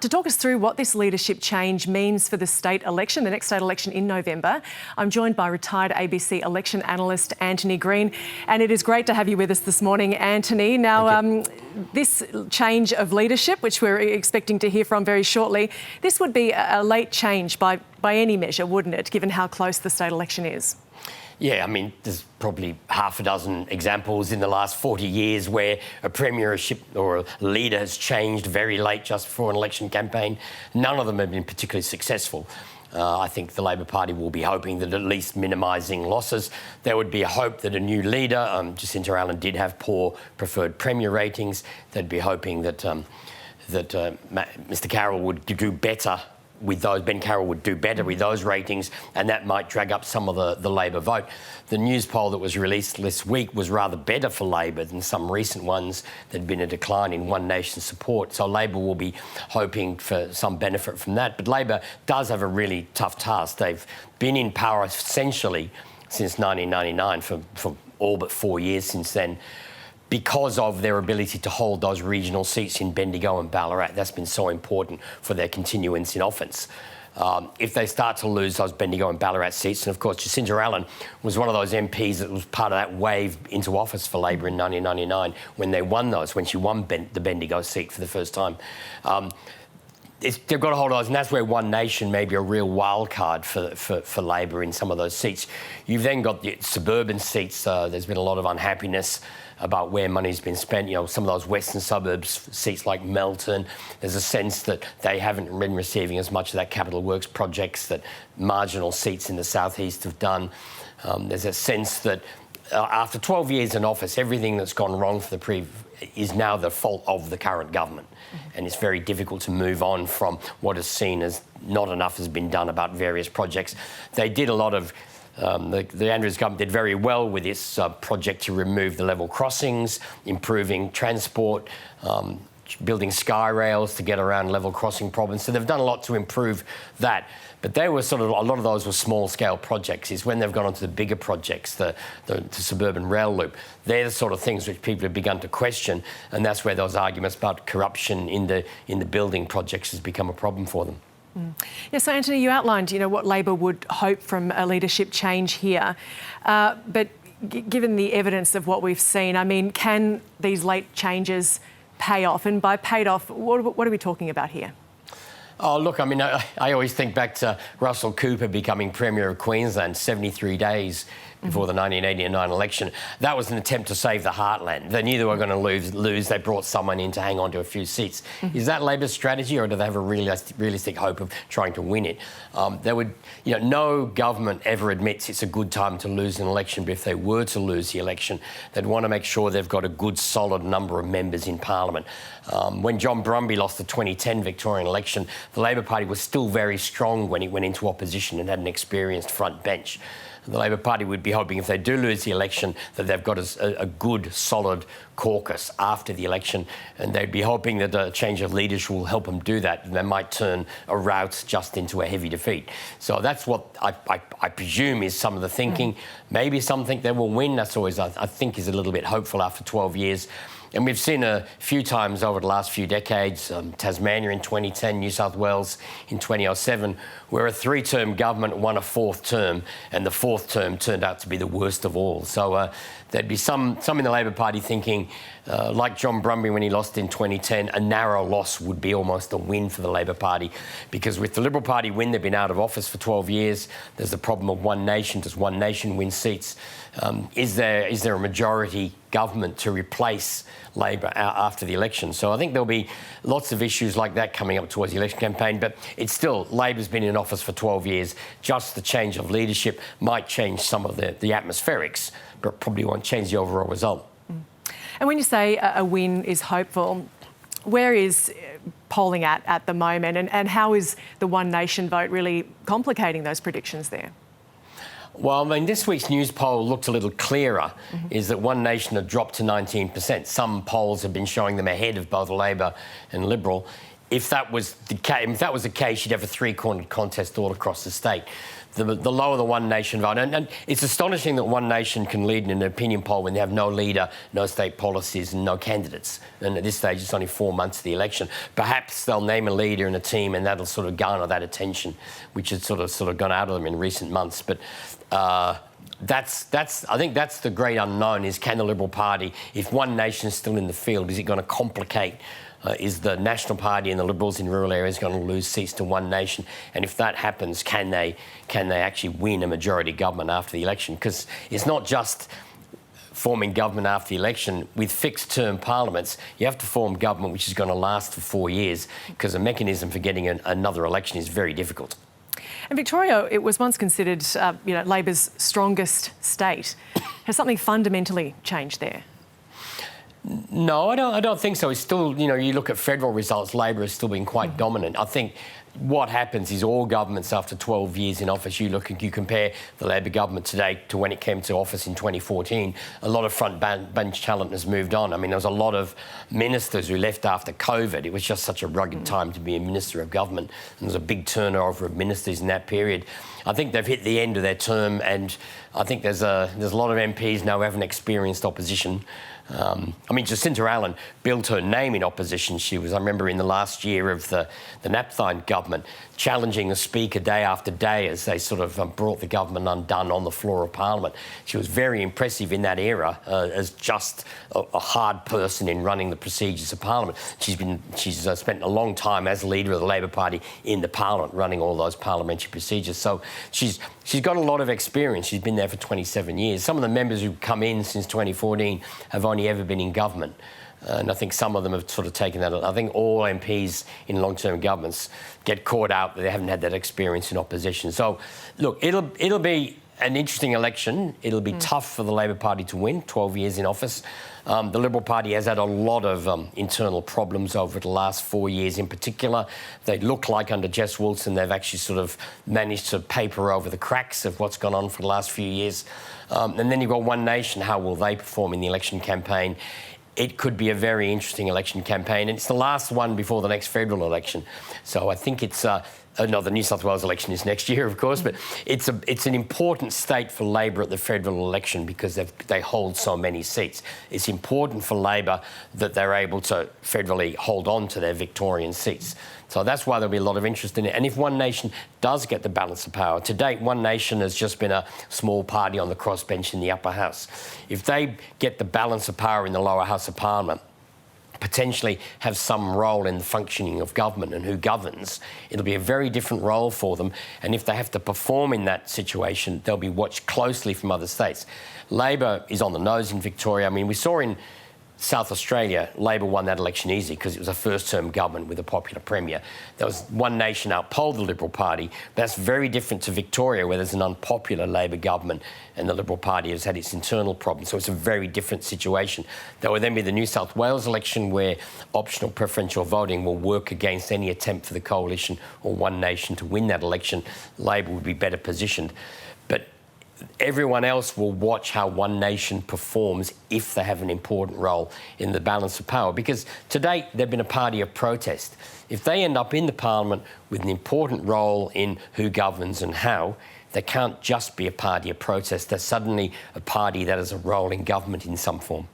to talk us through what this leadership change means for the state election, the next state election in November, I'm joined by retired ABC election analyst Antony Green, and it is great to have you with us this morning, Antony. Now, this change of leadership, which we're expecting to hear from very shortly, this would be a late change by any measure, wouldn't it, given how close the state election is? Yeah, I mean, there's probably half a dozen examples in the last 40 years where a premiership or a leader has changed very late just before an election campaign. None of them have been particularly successful. I think the Labor Party will be hoping that at least minimising losses. There would be a hope that a new leader, Jacinta Allan did have poor preferred premier ratings. They'd be hoping that Mr Carroll would do better with those. Ben Carroll would do better with those ratings, and that might drag up some of the Labor vote. The news poll that was released this week was rather better for Labor than some recent ones. There'd been a decline in One Nation support, so Labor will be hoping for some benefit from that. But Labor does have a really tough task. They've been in power essentially since 1999 for all but 4 years since then, because of their ability to hold those regional seats in Bendigo and Ballarat. That's been so important for their continuance in office. If they start to lose those Bendigo and Ballarat seats, and of course Jacinta Allan was one of those MPs that was part of that wave into office for Labor in 1999 when they won those, when she won the Bendigo seat for the first time. They've got to hold those, and that's where One Nation may be a real wild card for Labor in some of those seats. You've then got the suburban seats. There's been a lot of unhappiness about where money's been spent. You know, some of those western suburbs, seats like Melton, there's a sense that they haven't been receiving as much of that capital works projects that marginal seats in the southeast have done. There's a sense that after 12 years in office, everything that's gone wrong for the is now the fault of the current government. And it's very difficult to move on from what is seen as not enough has been done about various projects. They did a lot of the Andrews government did very well with this project to remove the level crossings, improving transport, building sky rails to get around level crossing problems. So they've done a lot to improve that. But they were a lot of those were small-scale projects. It's when they've gone on to the bigger projects, the suburban rail loop. They're the sort of things which people have begun to question, and that's where those arguments about corruption in the building projects has become a problem for them. Yeah, so Antony, you outlined, what Labor would hope from a leadership change here, but given the evidence of what we've seen, I mean, can these late changes pay off? And by paid off, what are we talking about here? Oh, look, I mean, I always think back to Russell Cooper becoming Premier of Queensland 73 days before the 1989 election. That was an attempt to save the heartland. They knew they were going to lose. They brought someone in to hang on to a few seats. Is that Labor's strategy, or do they have a realistic hope of trying to win it? No government ever admits it's a good time to lose an election, but if they were to lose the election, they'd want to make sure they've got a good, solid number of members in Parliament. When John Brumby lost the 2010 Victorian election, the Labor Party was still very strong when it went into opposition and had an experienced front bench. The Labor Party would be hoping, if they do lose the election, that they've got a good, solid caucus after the election, and they'd be hoping that a change of leadership will help them do that, and they might turn a rout just into a heavy defeat. So that's what I presume is some of the thinking. Maybe some think they will win. That's always, I think, is a little bit hopeful after 12 years. And we've seen a few times over the last few decades, Tasmania in 2010, New South Wales in 2007, where a three-term government won a fourth term, and the fourth term turned out to be the worst of all. So there'd be some in the Labor Party thinking, like John Brumby when he lost in 2010, a narrow loss would be almost a win for the Labor Party, because with the Liberal Party win, they've been out of office for 12 years. There's the problem of One Nation. Does One Nation win seats? Is there a majority government to replace Labor after the election? So I think there'll be lots of issues like that coming up towards the election campaign, but it's still, Labor's been in office for 12 years. Just the change of leadership might change some of the atmospherics, but probably won't change the overall result. And when you say a win is hopeful, where is polling at the moment, and how is the One Nation vote really complicating those predictions there? Well, I mean, this week's news poll looked a little clearer, is that One Nation had dropped to 19%. Some polls have been showing them ahead of both Labor and Liberal. if that was the case, you'd have a three-cornered contest all across the state. The lower the One Nation vote. And it's astonishing that One Nation can lead in an opinion poll when they have no leader, no state policies and no candidates. And at this stage, it's only 4 months to the election. Perhaps they'll name a leader and a team and that'll sort of garner that attention, which has sort of gone out of them in recent months. But I think that's the great unknown is, can the Liberal Party, if One Nation is still in the field, is it going to complicate? Is the National Party and the Liberals in rural areas going to lose seats to One Nation? And if that happens, can they actually win a majority government after the election? Because it's not just forming government after the election. With fixed-term parliaments, you have to form government which is going to last for 4 years, because the mechanism for getting another election is very difficult. And Victoria, it was once considered, Labor's strongest state. Has something fundamentally changed there? No, I don't think so. It's still, you look at federal results, Labor has still been quite dominant. I think what happens is all governments after 12 years in office, you compare the Labor government today to when it came to office in 2014, a lot of front bench talent has moved on. I mean, there was a lot of ministers who left after COVID. It was just such a rugged time to be a minister of government. And there was a big turnover of ministers in that period. I think they've hit the end of their term, and I think there's a lot of MPs now who haven't experienced opposition. I mean, Jacinta Allen built her name in opposition. She was, I remember, in the last year of the Napthine government, challenging the Speaker day after day as they sort of brought the government undone on the floor of Parliament. She was very impressive in that era as just a hard person in running the procedures of Parliament. She's spent a long time as leader of the Labor Party in the Parliament, running all those parliamentary procedures. So she's got a lot of experience. She's been there for 27 years. Some of the members who've come in since 2014 have only ever been in government. And I think some of them have sort of taken that. I think all MPs in long-term governments get caught out that they haven't had that experience in opposition. So, look, it'll be an interesting election. It'll be tough for the Labor Party to win, 12 years in office. The Liberal Party has had a lot of internal problems over the last 4 years in particular. They look like under Jess Wilson they've actually sort of managed to paper over the cracks of what's gone on for the last few years. And then you've got One Nation. How will they perform in the election campaign? It could be a very interesting election campaign, and it's the last one before the next federal election. So I think it's... no, the New South Wales election is next year, of course, but it's an important state for Labor at the federal election because they hold so many seats. It's important for Labor that they're able to federally hold on to their Victorian seats. So that's why there'll be a lot of interest in it. And if One Nation does get the balance of power, to date, One Nation has just been a small party on the crossbench in the upper house. If they get the balance of power in the lower house of Parliament, potentially have some role in the functioning of government and who governs, it'll be a very different role for them. And if they have to perform in that situation, they'll be watched closely from other states. Labor is on the nose in Victoria. I mean, we saw in South Australia, Labor won that election easy because it was a first-term government with a popular premier. There was One Nation outpolled the Liberal Party. That's very different to Victoria, where there's an unpopular Labor government and the Liberal Party has had its internal problems. So it's a very different situation. There will then be the New South Wales election, where optional preferential voting will work against any attempt for the Coalition or One Nation to win that election. Labor would be better positioned. But everyone else will watch how One Nation performs if they have an important role in the balance of power. Because to date, they've been a party of protest. If they end up in the Parliament with an important role in who governs and how, they can't just be a party of protest. They're suddenly a party that has a role in government in some form.